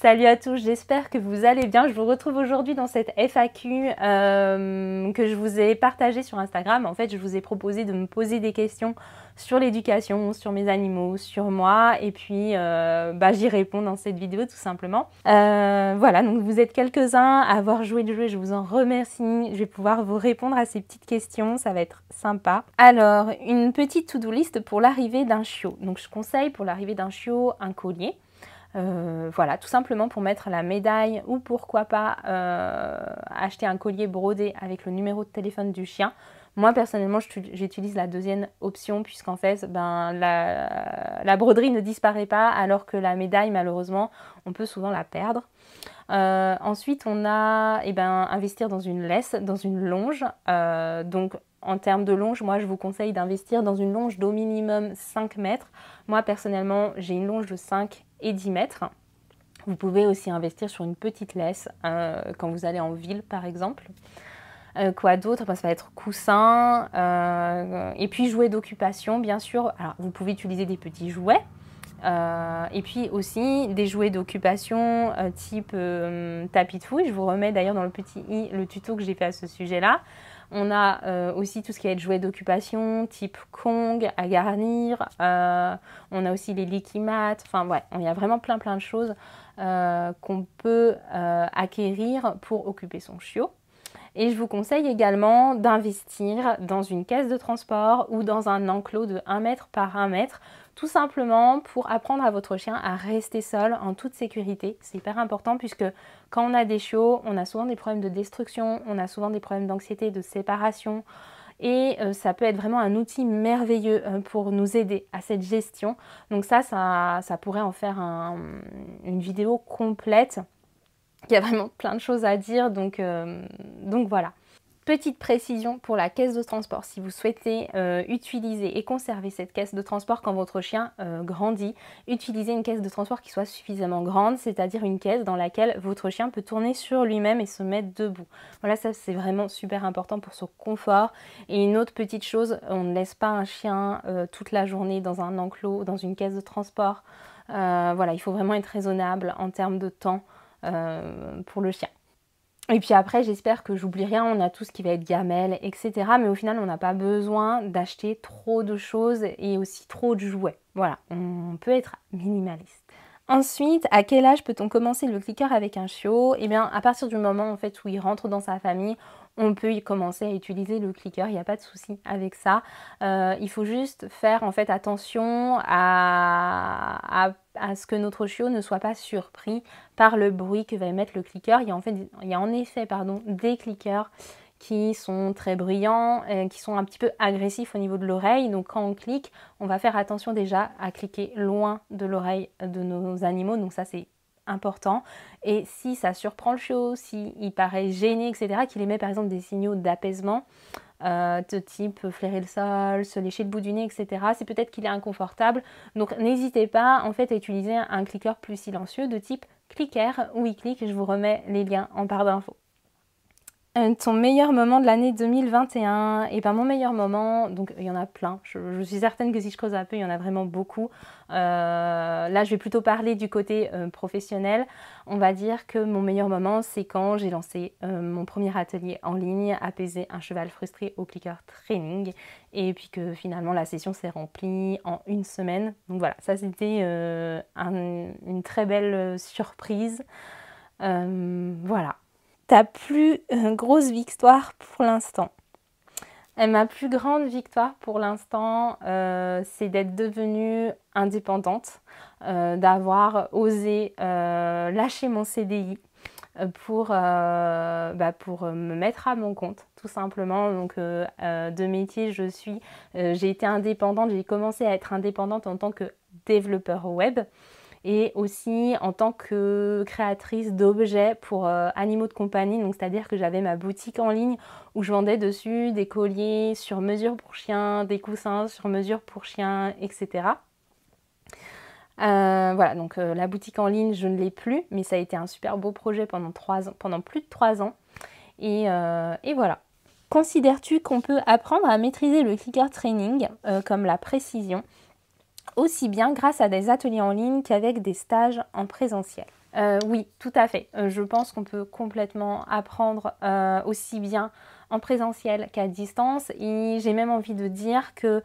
Salut à tous, j'espère que vous allez bien. Je vous retrouve aujourd'hui dans cette FAQ que je vous ai partagée sur Instagram. En fait, je vous ai proposé de me poser des questions sur l'éducation, sur mes animaux, sur moi. Et puis, j'y réponds dans cette vidéo tout simplement. Voilà, donc vous êtes quelques-uns à avoir joué le jeu. Je vous en remercie. Je vais pouvoir vous répondre à ces petites questions. Ça va être sympa. Alors, une petite to-do list pour l'arrivée d'un chiot. Donc, je conseille pour l'arrivée d'un chiot un collier. Voilà, tout simplement pour mettre la médaille ou pourquoi pas acheter un collier brodé avec le numéro de téléphone du chien. Moi personnellement j'utilise la deuxième option puisqu'en fait la broderie ne disparaît pas alors que la médaille malheureusement on peut souvent la perdre. Ensuite on a investir dans une laisse, dans une longe. Donc en termes de longe, moi je vous conseille d'investir dans une longe d'au minimum 5 mètres. Moi personnellement j'ai une longe de 5 et 10 mètres. Vous pouvez aussi investir sur une petite laisse quand vous allez en ville par exemple. Quoi d'autre? Ça va être coussin et puis jouets d'occupation bien sûr. Alors vous pouvez utiliser des petits jouets. Et puis aussi des jouets d'occupation type tapis de fouille. Je vous remets d'ailleurs dans le petit i le tuto que j'ai fait à ce sujet-là. On a aussi tout ce qui va être jouets d'occupation type Kong à garnir. On a aussi les Liquimat. Enfin ouais, il y a vraiment plein de choses qu'on peut acquérir pour occuper son chiot. Et je vous conseille également d'investir dans une caisse de transport ou dans un enclos de 1 mètre par 1 mètre, tout simplement pour apprendre à votre chien à rester seul en toute sécurité. C'est hyper important puisque quand on a des chiots, on a souvent des problèmes de destruction, on a souvent des problèmes d'anxiété, de séparation. Et ça peut être vraiment un outil merveilleux pour nous aider à cette gestion. Donc ça pourrait en faire une vidéo complète. Il y a vraiment plein de choses à dire, donc voilà. Petite précision pour la caisse de transport, si vous souhaitez utiliser et conserver cette caisse de transport quand votre chien grandit, utilisez une caisse de transport qui soit suffisamment grande, c'est-à-dire une caisse dans laquelle votre chien peut tourner sur lui-même et se mettre debout. Voilà, ça c'est vraiment super important pour son confort. Et une autre petite chose, on ne laisse pas un chien toute la journée dans un enclos, dans une caisse de transport. Voilà, il faut vraiment être raisonnable en termes de temps pour le chien. Et puis après, j'espère que j'oublie rien, on a tout ce qui va être gamelle, etc. Mais au final, on n'a pas besoin d'acheter trop de choses et aussi trop de jouets. Voilà, on peut être minimaliste. Ensuite, à quel âge peut-on commencer le clicker avec un chiot? Eh bien, à partir du moment en fait où il rentre dans sa famille, on peut y commencer à utiliser le clicker, il n'y a pas de souci avec ça. Il faut juste faire en fait attention à ce que notre chiot ne soit pas surpris par le bruit que va émettre le clicker. Il y a en effet des clickers qui sont très bruyants, qui sont un petit peu agressifs au niveau de l'oreille. Donc quand on clique, on va faire attention déjà à cliquer loin de l'oreille de nos animaux. Donc ça c'est important. Et si ça surprend le chiot, s'il paraît gêné, etc., qu'il émet par exemple des signaux d'apaisement, de type flairer le sol, se lécher le bout du nez, etc., c'est peut-être qu'il est inconfortable. Donc n'hésitez pas en fait à utiliser un clicker plus silencieux de type clicker ou e-click. Je vous remets les liens en barre d'infos. Ton meilleur moment de l'année 2021? Et ben mon meilleur moment, donc il y en a plein, je suis certaine que si je creuse un peu, il y en a vraiment beaucoup. Là je vais plutôt parler du côté professionnel. On va dire que mon meilleur moment c'est quand j'ai lancé mon premier atelier en ligne, apaiser un cheval frustré au clicker training, et puis que finalement la session s'est remplie en 1 semaine. Donc voilà, ça c'était une très belle surprise. Voilà. Ta plus grosse victoire pour l'instant? Ma plus grande victoire pour l'instant, c'est d'être devenue indépendante, d'avoir osé lâcher mon CDI pour me mettre à mon compte, tout simplement. Donc de métier, j'ai été indépendante, j'ai commencé à être indépendante en tant que développeur web. Et aussi en tant que créatrice d'objets pour animaux de compagnie, donc c'est-à-dire que j'avais ma boutique en ligne où je vendais dessus des colliers sur mesure pour chiens, des coussins sur mesure pour chiens, etc. Voilà, donc la boutique en ligne, je ne l'ai plus, mais ça a été un super beau projet pendant plus de 3 ans. Et voilà. Considères-tu qu'on peut apprendre à maîtriser le clicker training comme la précision, aussi bien grâce à des ateliers en ligne qu'avec des stages en présentiel? Oui, tout à fait. Je pense qu'on peut complètement apprendre aussi bien en présentiel qu'à distance. Et j'ai même envie de dire que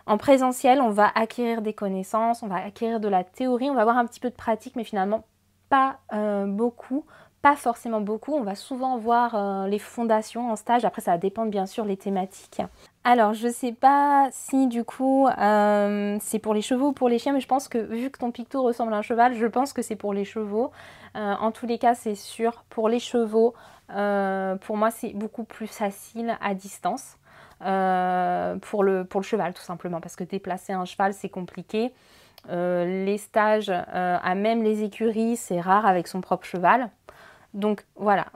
en présentiel, on va acquérir des connaissances, on va acquérir de la théorie, on va avoir un petit peu de pratique, mais finalement pas beaucoup, pas forcément beaucoup. On va souvent voir les fondations en stage. Après, ça va dépendre bien sûr les thématiques. Alors, je sais pas si du coup c'est pour les chevaux ou pour les chiens, mais je pense que vu que ton picto ressemble à un cheval, je pense que c'est pour les chevaux. En tous les cas, c'est sûr, pour les chevaux, pour moi, c'est beaucoup plus facile à distance. Pour le cheval tout simplement, parce que déplacer un cheval c'est compliqué. Les stages à même les écuries c'est rare avec son propre cheval, donc voilà,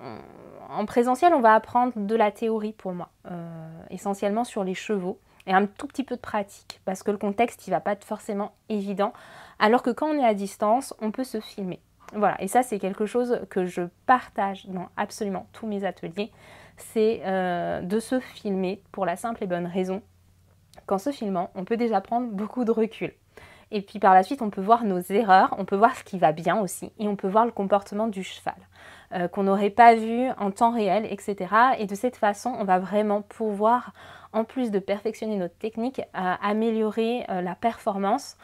en présentiel on va apprendre de la théorie pour moi, essentiellement sur les chevaux et un tout petit peu de pratique parce que le contexte il va pas être forcément évident, alors que quand on est à distance on peut se filmer. Voilà, et ça c'est quelque chose que je partage dans absolument tous mes ateliers, c'est de se filmer pour la simple et bonne raison qu'en se filmant, on peut déjà prendre beaucoup de recul. Et puis par la suite, on peut voir nos erreurs, on peut voir ce qui va bien aussi, et on peut voir le comportement du cheval, qu'on n'aurait pas vu en temps réel, etc. Et de cette façon, on va vraiment pouvoir, en plus de perfectionner notre technique, améliorer la performance.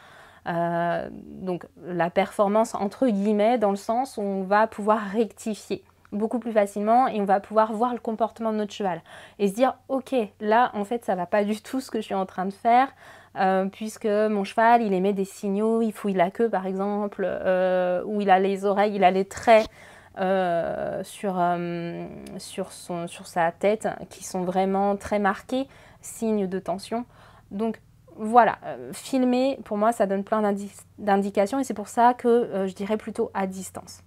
Donc la performance entre guillemets, dans le sens où on va pouvoir rectifier beaucoup plus facilement et on va pouvoir voir le comportement de notre cheval et se dire ok, là en fait ça va pas du tout ce que je suis en train de faire, puisque mon cheval il émet des signaux, il fouille la queue par exemple, ou il a les oreilles, il a les traits sur sa tête qui sont vraiment très marqués, signe de tension. Donc voilà, filmer pour moi ça donne plein d'indications et c'est pour ça que je dirais plutôt à distance.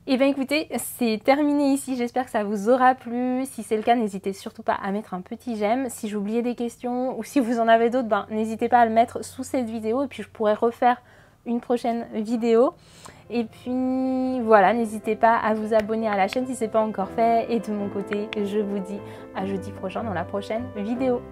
Et bien écoutez, c'est terminé ici, j'espère que ça vous aura plu. Si c'est le cas, n'hésitez surtout pas à mettre un petit j'aime. Si j'ai oublié des questions ou si vous en avez d'autres, ben, n'hésitez pas à le mettre sous cette vidéo et puis je pourrai refaire une prochaine vidéo. Et puis voilà, n'hésitez pas à vous abonner à la chaîne si ce n'est pas encore fait. Et de mon côté, je vous dis à jeudi prochain dans la prochaine vidéo.